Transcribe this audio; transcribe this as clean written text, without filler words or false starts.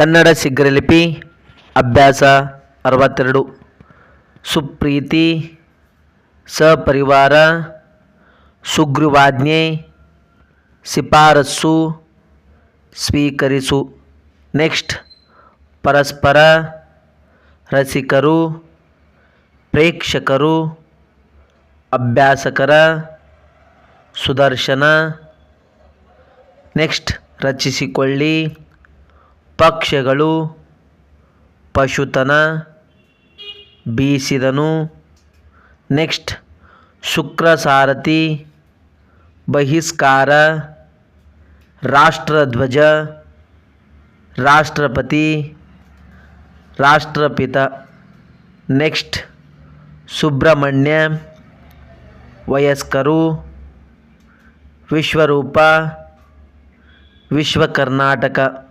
ಕನ್ನಡ ಶೀಘ್ರಲಿಪಿ ಅಭ್ಯಾಸ 62. ಸುಪ್ರೀತಿ, ಸಪರಿವಾರ, ಸುಗ್ರೀವಾಜ್ಞೆ, ಶಿಫಾರಸ್ಸು, ಸ್ವೀಕರಿಸು. ನೆಕ್ಸ್ಟ್ ಪರಸ್ಪರ, ರಸಿಕರು, ಪ್ರೇಕ್ಷಕರು, ಅಭ್ಯಾಸಕರ, ಸುದರ್ಶನ. ನೆಕ್ಸ್ಟ್ ರಚಿಸಿಕೊಳ್ಳಿ, ಪಕ್ಷಗಳು, ಪಶುತನ, ಬೀಸಿದನು. ನೆಕ್ಸ್ಟ್ ಶುಕ್ರಸಾರಥಿ, ಬಹಿಷ್ಕಾರ, ರಾಷ್ಟ್ರಧ್ವಜ, ರಾಷ್ಟ್ರಪತಿ, ರಾಷ್ಟ್ರಪಿತ. ನೆಕ್ಸ್ಟ್ ಸುಬ್ರಹ್ಮಣ್ಯ, ವಯಸ್ಕರು, ವಿಶ್ವರೂಪ, ವಿಶ್ವ ಕರ್ನಾಟಕ.